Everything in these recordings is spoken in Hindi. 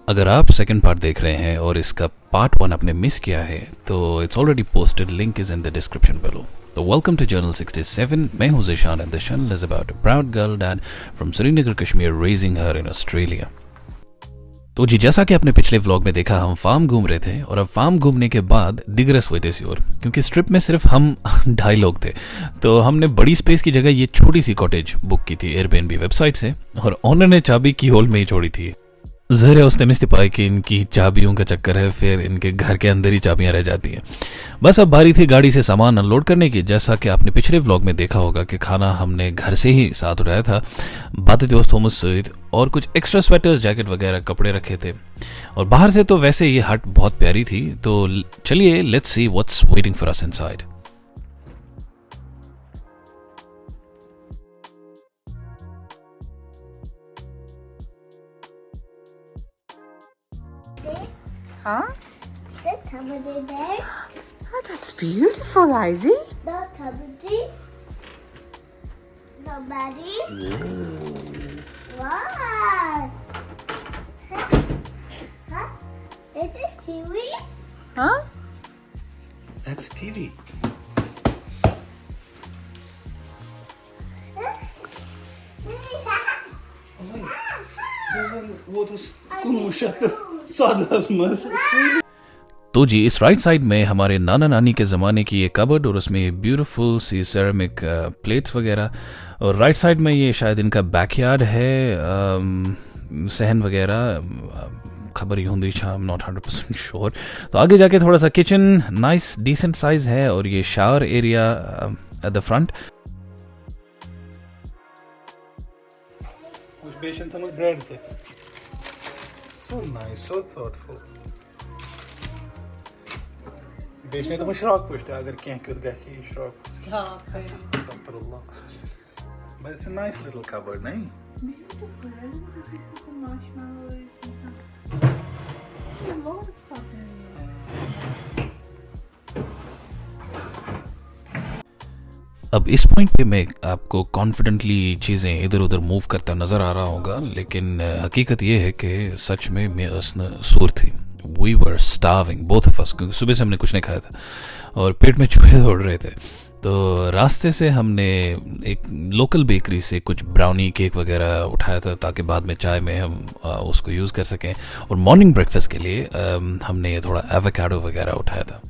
अगर आप सेकंड पार्ट देख रहे हैं और इसका पार्ट 1 आपने मिस किया है तो it's already posted, link is in the description below. तो वेलकम टू जर्नल 67। मैं हूं Zeeshan and the channel is about a proud girl dad from Srinagar Kashmir raising her in Australia. तो जी, जैसा कि आपने पिछले व्लॉग में देखा, हम फार्म घूम रहे थे और अब फार्म घूमने के बाद दिग्रस हुए थे और क्योंकि स्ट्रिप में सिर्फ हम 2.5 लोग थे तो हमने बड़ी स्पेस की जगह ये छोटी सी कॉटेज बुक की थी एयरबीएनबी वेबसाइट से, और ओनर ने चाबी की होल में ही छोड़ी थी। ज़हर है उसने मिस पाई कि इनकी चाबियों का चक्कर है, फिर इनके घर के अंदर ही चाबियां रह जाती हैं। बस अब बारी थी गाड़ी से सामान अनलोड करने की। जैसा कि आपने पिछले व्लॉग में देखा होगा कि खाना हमने घर से ही साथ उठाया था, बातें दोस्त थॉमस सईद और कुछ एक्स्ट्रा स्वेटर्स, जैकेट वगैरह कपड़े रखे थे। और बाहर से तो वैसे ये हट बहुत प्यारी थी। तो चलिए let's see what's waiting for us inside. Huh? The somebody there. Oh, that's beautiful, Izzy. The somebody. Nobody. Wow. Huh? Is it TV? Huh? That's TV. तो जी, इस राइट साइड में हमारे नाना नानी के ज़माने की ये कबर्ड और उसमें ब्यूटीफुल सी सेरेमिक प्लेट्स वगैरह, और राइट साइड में ये शायद इनका बैकयार्ड है, सहन वगैरह, खबर ही होंगी, आई एम नॉट 100% श्योर। तो आगे जाके थोड़ा सा किचन नाइस डिसेंट साइज है और ये shower area at the front. कुछ बेशन थमस ब्रेड थे। So nice, so thoughtful. बेचने तो मुशराक पुछते अगर क्या क्यों गैसी Ishraq. Stop it. Astaghfirullah. But it's a nice little cupboard, नहीं? Beautiful. I love the beautiful marshmallows and stuff. A lot of stuff in here. अब इस पॉइंट पे मैं आपको कॉन्फिडेंटली चीज़ें इधर उधर मूव करता नज़र आ रहा होगा, लेकिन हकीकत ये है कि सच में मैं उसने सूर थी। We were starving both of us, क्योंकि सुबह से हमने कुछ नहीं खाया था और पेट में चूहे दौड़ रहे थे। तो रास्ते से हमने एक लोकल बेकरी से कुछ ब्राउनी केक वगैरह उठाया था ताकि बाद में चाय में हम उसको यूज़ कर सकें, और मॉर्निंग ब्रेकफास्ट के लिए हमने ये थोड़ा एवोकाडो वगैरह उठाया था।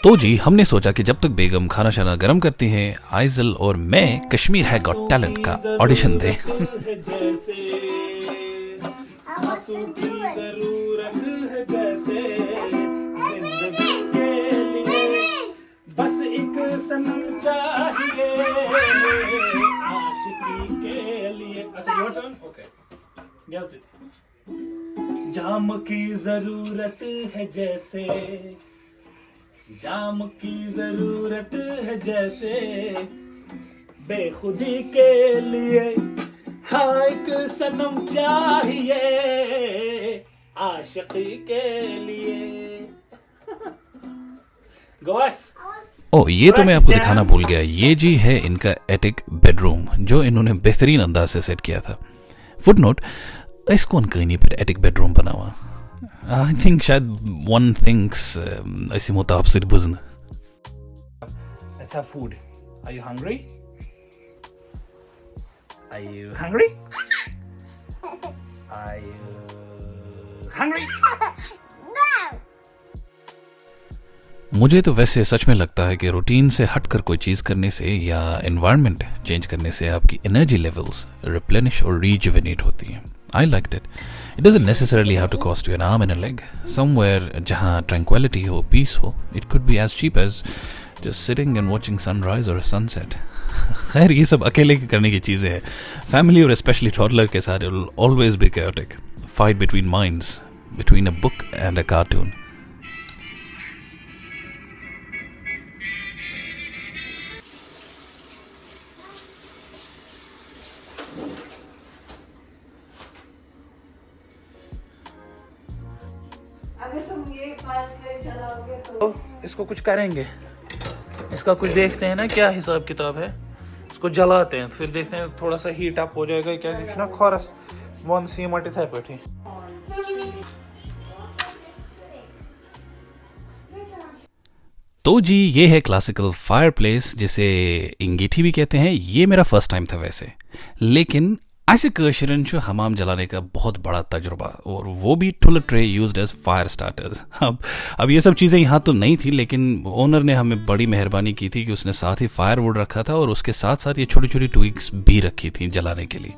तो जी, हमने सोचा कि जब तक बेगम खाना शाना गर्म करती हैं, आइजल और मैं कश्मीर है गॉट टैलेंट का ऑडिशन दें। बस एक सनम चाहिए आशिकी के लिए। अच्छा, योर टर्न। ओके, जाम की जरूरत है जैसे, जाम की जरूरत है जैसे, बेखुदी के लिए हाँ एक सनम चाहिए आशिकी के लिए। गोस। ओ, ये तो मैं आपको दिखाना भूल गया। ये जी है इनका एटिक बेडरूम जो इन्होंने बेहतरीन अंदाज से सेट किया था। फुटनोट, इसको कहीं पर एटिक बेडरूम बना हुआ, आई थिंक शायद वन थिंक्स ऐसी मुताबिक बुझना। Let's have food. Are you hungry? Are you hungry? Are you hungry? मुझे तो वैसे सच में लगता है कि रूटीन से हटकर कोई चीज़ करने से या एनवायरनमेंट चेंज करने से आपकी एनर्जी लेवल्स रिप्लेनिश और रीजुवेनेट होती हैं। I liked it. It doesn't necessarily have to cost you an arm and a leg. Somewhere जहाँ tranquility हो, peace हो, it could be as cheap as just sitting and watching sunrise or a sunset. खैर, ये सब अकेले करने की चीज़ें हैं। Family और especially toddler के साथ it will always be chaotic. Fight between minds, between a book and a cartoon. अगर तुम ये फाइल चलाओगे तो इसको कुछ करेंगे, इसका कुछ देखते हैं ना क्या हिसाब किताब है। उसको जलाते हैं, फिर देखते हैं थोड़ा सा हीट अप हो जाएगा क्या कुछ ना खरस वन सीमट इथे पे। तो जी ये है क्लासिकल फायरप्लेस जिसे इंगेठी भी कहते हैं। ये मेरा फर्स्ट टाइम था वैसे, लेकिन ऐसे कर्शरन जो हमाम जलाने का बहुत बड़ा तजुर्बा, और वो भी टुल ट्रे यूज्ड एज फायर स्टार्टर्स। अब ये सब चीज़ें यहाँ तो नहीं थी, लेकिन ओनर ने हमें बड़ी मेहरबानी की थी कि उसने साथ ही फायरवुड रखा था और उसके साथ साथ ये छोटी छोटी ट्विग्स भी रखी थी जलाने के लिए।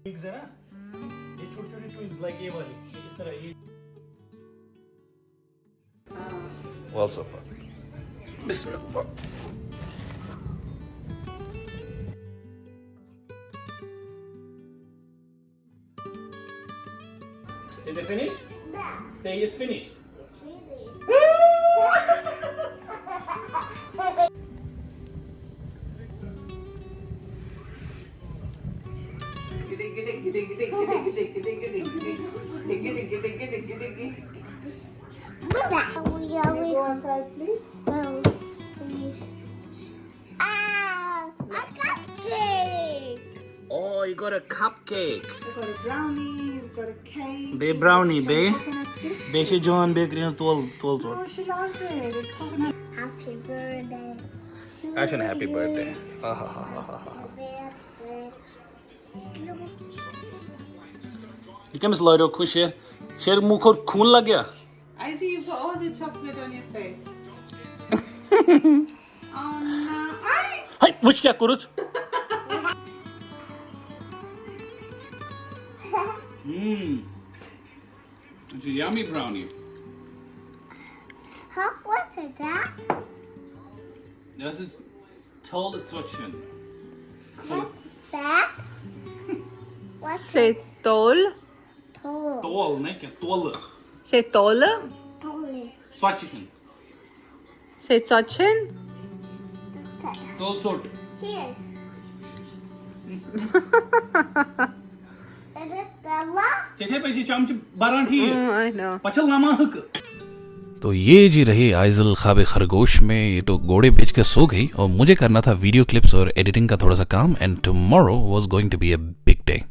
ट्विग्स है ना, ये छोटी छोटी ट्विग्स लाइक ये वाली, ये इस तरह ये Well super. Bismillah. Is it finished? Yeah. Say it's finished. Go outside, please. A cupcake. Oh, you got a cupcake. We've got a brownie, we've got a cake. Be brownie, be. Coconut biscuit. Be she John Bakery tol Oh, sort. she loves it. It's coconut. Happy birthday. Ashen happy birthday. ये क्या मिस लाइडो खुश शेर शेर मुंह को खून लग गया। I see you've got all the chocolate on your face. Oh no. Ay! हाय वुच क्या करूँ? It's a yummy brownie. Huh? What's that? Das ist tolle Zotchen. What's that? What's Say tol. tall? Tol, ne? क्या tol? Say tol. Tall. Zotchen. Say tochin. Tol sort. Here. Is it Stella? जैसे पैसे चमच बारांठी है। I know. पचल नामाहक। तो ये जी रही आइजल ख्वाब खरगोश में। ये तो घोड़े बेच के सो गई और मुझे करना था वीडियो क्लिप्स और एडिटिंग का थोड़ा सा काम, and tomorrow was going to be a big day.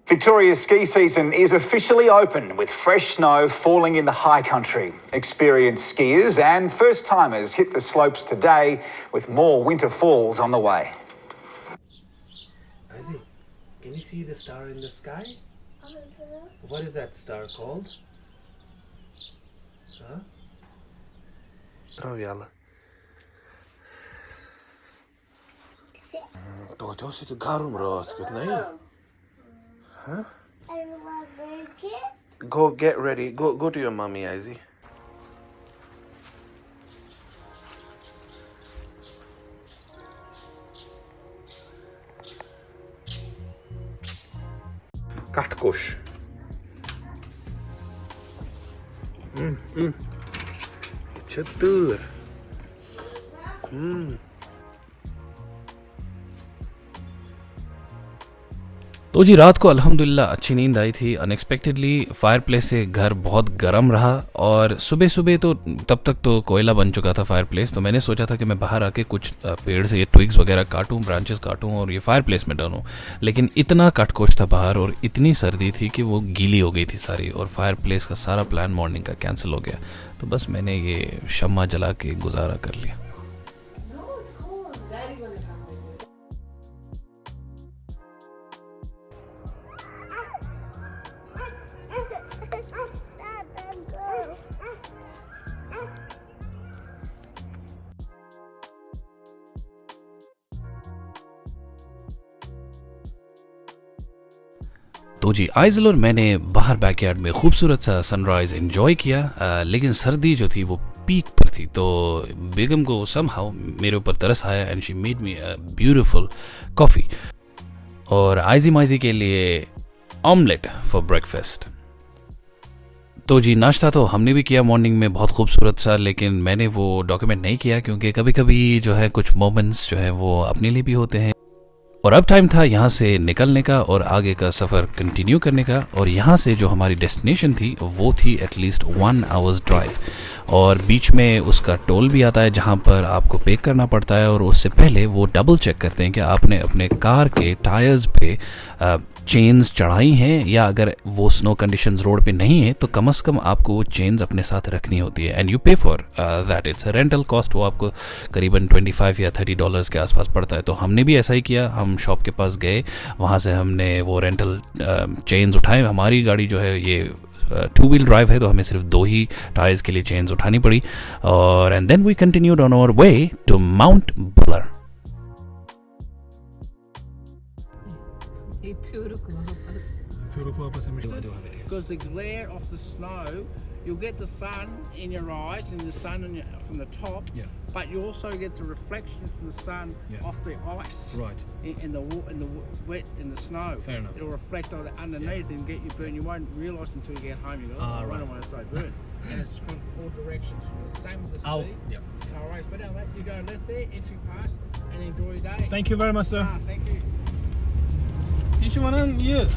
Victoria's ski season is officially open with fresh snow falling in the high country. Experienced skiers and first-timers hit the slopes today with more winter falls on the way. Isaac, can you see the star in the sky? What is that star called? Huh? Travjala. To si të garum rrët, këtë në i? Everyone make it? Go get ready. Go to your mommy, Izzy. Kahtkosh. Çadır. तो जी रात को अल्हम्दुलिल्लाह अच्छी नींद आई थी। अनएक्सपेक्टेडली फायर प्लेस से घर बहुत गर्म रहा, और सुबह सुबह तो तब तक तो कोयला बन चुका था फायर प्लेस। तो मैंने सोचा था कि मैं बाहर आके कुछ पेड़ से ये ट्विग्स वगैरह काटूं, ब्रांचेस काटूं और ये फायर प्लेस में डालूं, लेकिन इतना कटकोश था बाहर और इतनी सर्दी थी कि वो गीली हो गई थी सारी, और फायर प्लेस का सारा प्लान मॉर्निंग का कैंसिल हो गया। तो बस मैंने ये शम्मा जला के गुजारा कर लिया। तो जी आइजल और मैंने बाहर बैकयार्ड में खूबसूरत सा सनराइज एंजॉय किया, लेकिन सर्दी जो थी वो पीक पर थी। तो बेगम को समहाउ मेरे ऊपर तरस आया and she made me a beautiful coffee, और आइजी माइजी के लिए ऑमलेट फॉर ब्रेकफास्ट। तो जी नाश्ता तो हमने भी किया मॉर्निंग में बहुत खूबसूरत सा, लेकिन मैंने वो डॉक्यूमेंट नहीं किया क्योंकि कभी कभी जो है कुछ मोमेंट्स जो है वो अपने लिए भी होते हैं। और अब टाइम था यहाँ से निकलने का और आगे का सफ़र कंटिन्यू करने का। और यहाँ से जो हमारी डेस्टिनेशन थी वो थी एटलीस्ट 1 आवर्स ड्राइव, और बीच में उसका टोल भी आता है जहाँ पर आपको पे करना पड़ता है। और उससे पहले वो डबल चेक करते हैं कि आपने अपने कार के टायर्स पे चेन्स चढ़ाई हैं, या अगर वो स्नो कंडीशंस रोड पे नहीं है तो कम से कम आपको वो चेन्स अपने साथ रखनी होती है। एंड यू पे for that, it's a rental cost. वो आपको करीबन $25 या $30 के आसपास पड़ता है। तो हमने भी ऐसा ही किया, हम शॉप के पास गए, वहाँ से हमने वो रेंटल चेन्स उठाए। हमारी गाड़ी जो है ये 2 व्हील ड्राइव है, तो हमें सिर्फ 2 ही टायर्स के लिए चेन्स उठानी पड़ी। और and then we continued on our way to Mount Buller. Because the glare of the snow, you'll get the sun in your eyes and the sun from the top, but you also get the reflection from the sun off the ice, Right. in the wet in the snow. Fair enough. It'll reflect on the underneath and get you burned. You won't realise until you get home. You go, oh, I wonder why I'm so burned. And it's from all directions. Same with the sea. No worries. But now you go left there, entry pass, and enjoy your day. Thank you very much, sir. Thank you. You should want to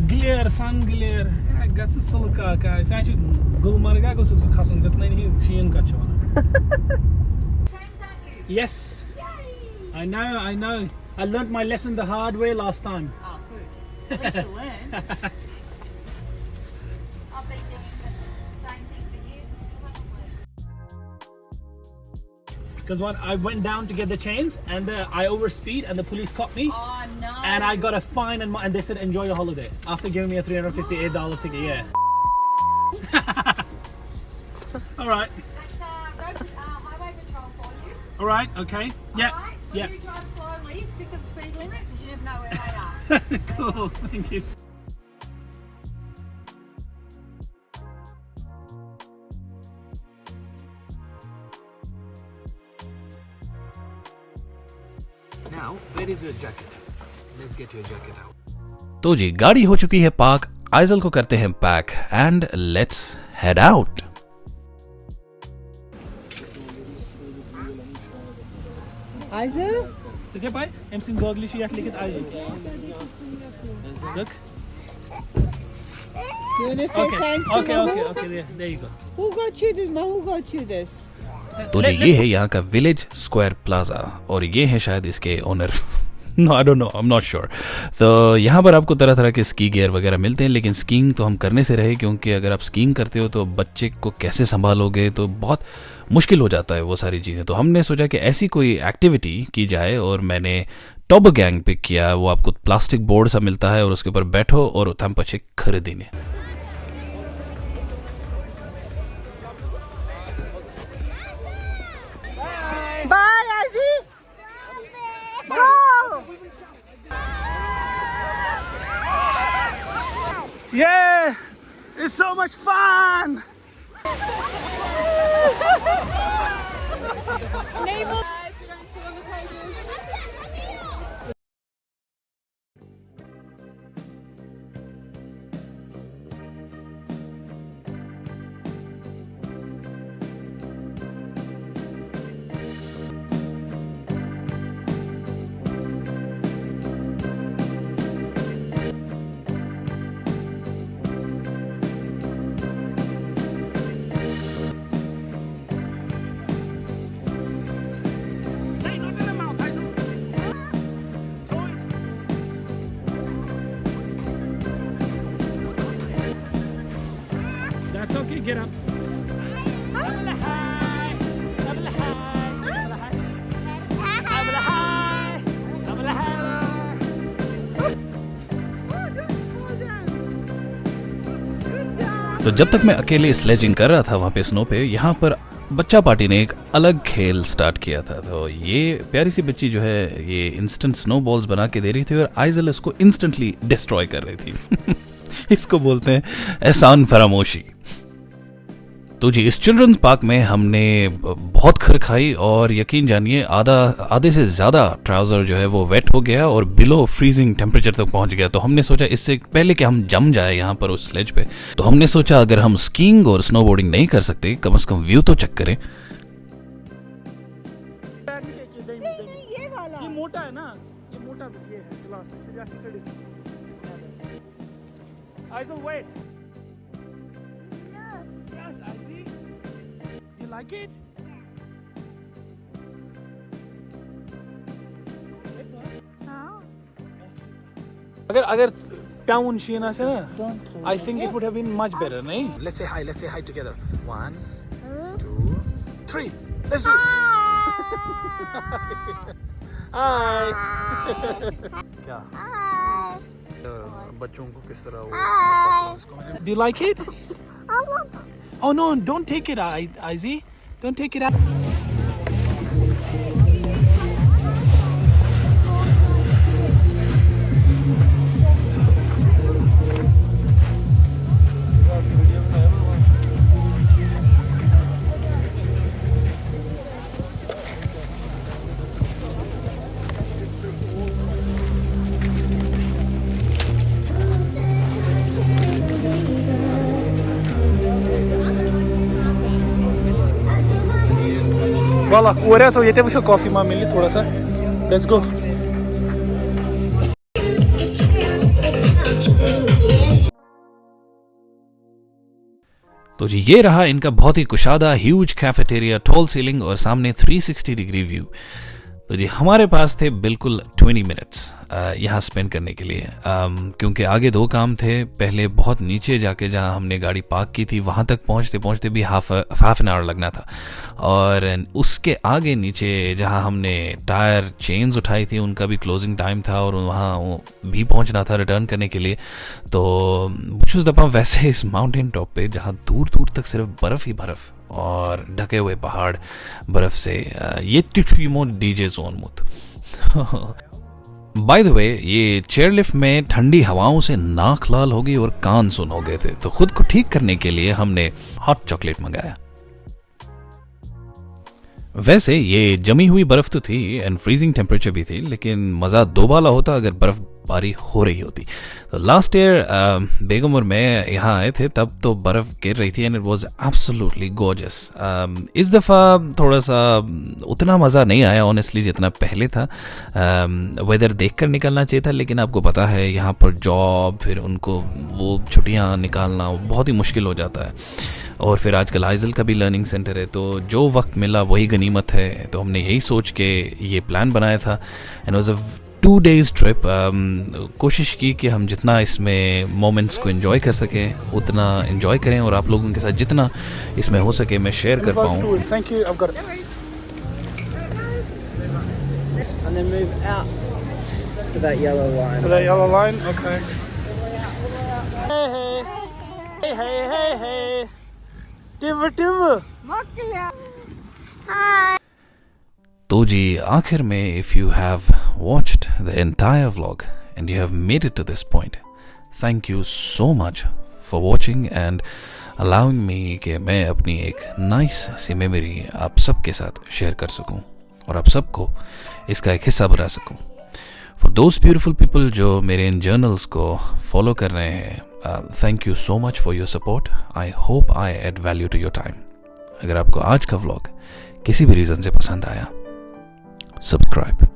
glare, sun glare. Gats sulka ka. Sai Gulmarga go to khasun jatna nahi sheen ka chwana. Yes. I know. I learnt my lesson the hard way last time. Oh, good. At least you learned. I've been doing the same thing for years and still haven't learned. Because what I went down to get the chains and I overspeed and the police caught me. Oh, no. And I got a fine and they said enjoy your holiday after giving me a $358 ticket. Yeah. All right. Let's go to highway patrol for you. All right. Okay. Yeah. Alright? Yeah. When you drive slowly, stick to the speed limit because you never know where they are. Cool. Thank you. Now, where is your jacket? Let's get your jacket out. तो जी गाड़ी हो चुकी है पार्क, आइजल को करते हैं pack and let's head out. Isaac? It's okay, bye. I'm seeing Gogli. She has licked eyes. Look. You want to say thanks to Mama? Okay. There you go. Who got you this, Ma? Who got you this? तो जी ये है यहाँ का विलेज स्क्वायर प्लाजा, और ये है शायद इसके owner. No I don't know, I am not sure. तो यहाँ पर आपको तरह तरह के स्की गियर वगैरह मिलते हैं, लेकिन स्कीइंग तो हम करने से रहे, क्योंकि अगर आप स्कीइंग करते हो तो बच्चे को कैसे संभालोगे, तो बहुत मुश्किल हो जाता है वो सारी चीज़ें। तो हमने सोचा कि ऐसी कोई एक्टिविटी की जाए, और मैंने टॉबगैंग पिक किया। वो आपको प्लास्टिक बोर्ड सा मिलता है और उसके ऊपर बैठो और थम पछे खरीदीने। Bye, Isaac. Go. Yeah, it's so much fun. Hey, not in the mouth, Hazel. Throw it. That's okay, get up. Abla hi. Abla hi. Abla hi. Abla hi. Abla hi. Oh, good. Well done. Good job. तो जब तक मैं अकेले स्लेजिंग कर रहा था वहाँ पे स्नो पे, यहाँ पर बच्चा पार्टी ने एक अलग खेल स्टार्ट किया था। तो ये प्यारी सी बच्ची जो है ये इंस्टेंट स्नो बॉल्स बना के दे रही थी और आइजल इसको इंस्टेंटली डिस्ट्रॉय कर रही थी। इसको बोलते हैं एहसान फरामोशी। तो जी इस चिल्ड्रंस पार्क में हमने बहुत खर खाई और यकीन जानिए आधे से ज़्यादा ट्राउज़र जो है वो वेट हो गया और बिलो फ्रीजिंग टेम्परेचर तक पहुंच गया। तो हमने सोचा इससे पहले कि हम जम जाए यहाँ पर उस स्लेज पे, तो हमने सोचा अगर हम स्कीइंग और स्नोबोर्डिंग नहीं कर सकते कम से कम व्यू तो चेक करें। ये मोटा है ना, ये मोटा ये है ग्लास से जाके खड़ी। Aizal, wait. Yes, Izzy. You like it? अगर प्याउन शीन आसे ना, I think it would have been much better, नहीं? Let's say hi together. 1, 2, 3. Let's do it. Hi. क्या? बच्चों को किस तरह वो? Do you like it? Oh no! Don't take it, Izzy. Don't take it out. वाला हो रहा है तो ये तो कॉफी माँ मिली थोड़ा सा। Let's go. तो जी ये रहा इनका बहुत ही कुशादा ह्यूज कैफेटेरिया, टॉल सीलिंग और सामने 360 डिग्री व्यू। तो जी हमारे पास थे बिल्कुल 20 मिनट्स यहाँ स्पेंड करने के लिए, क्योंकि आगे 2 काम थे। पहले बहुत नीचे जाके जहाँ हमने गाड़ी पार्क की थी वहाँ तक पहुँचते पहुँचते भी हाफ एन आवर लगना था, और उसके आगे नीचे जहाँ हमने टायर चेन्स उठाई थी उनका भी क्लोजिंग टाइम था और वहाँ भी पहुँचना था रिटर्न करने के लिए। तो कुछ उस दफ़ा वैसे इस माउंटेन टॉप पे जहाँ दूर दूर तक सिर्फ बर्फ़ ही बर्फ़ और ढके हुए पहाड़ बर्फ से, ये तिचुइमो डीजे जोन मुत। बाय द वे ये चेयरलिफ्ट में ठंडी हवाओं से नाक लाल हो गई और कान सुन हो गए थे, तो खुद को ठीक करने के लिए हमने हॉट चॉकलेट मंगाया। वैसे ये जमी हुई बर्फ तो थी एंड फ्रीजिंग टेम्परेचर भी थी, लेकिन मज़ा दोबाला होता अगर बर्फबारी हो रही होती। तो लास्ट ईयर बेगम और मैं यहाँ आए थे तब तो बर्फ़ गिर रही थी and it was absolutely gorgeous. इस दफ़ा थोड़ा सा उतना मज़ा नहीं आया ऑनेस्टली जितना पहले था। वेदर देख कर निकलना चाहिए था, लेकिन आपको पता है यहाँ पर जॉब, फिर उनको वो छुट्टियाँ निकालना बहुत ही मुश्किल हो जाता है। और फिर आजकल आइजल का भी लर्निंग सेंटर है, तो जो वक्त मिला वही गनीमत है। तो हमने यही सोच के ये प्लान बनाया था and was a 2 days trip. कोशिश की कि हम जितना इसमें मोमेंट्स को एंजॉय कर सकें उतना एंजॉय करें, और आप लोगों के साथ जितना इसमें हो सके मैं शेयर कर पाऊँ। Thank you. I've got it. And then move out to that yellow line. To that yellow line? Okay. Hey, hey, hey, hey. Tiv. तो जी आखिर में if you have watched the entire vlog and you have made it to this point, thank you so much for watching and allowing me कि मैं अपनी एक नाइस सी मेमोरी आप सबके साथ शेयर कर सकूं और आप सबको इसका एक हिस्सा बना सकूं। फॉर दोज ब्यूटिफुल पीपल जो मेरे इन जर्नल्स को फॉलो कर रहे हैं, thank you so much for your support. I hope I add value to your time. अगर आपको आज का व्लॉग किसी भी रीज़न से पसंद आया, सब्सक्राइब।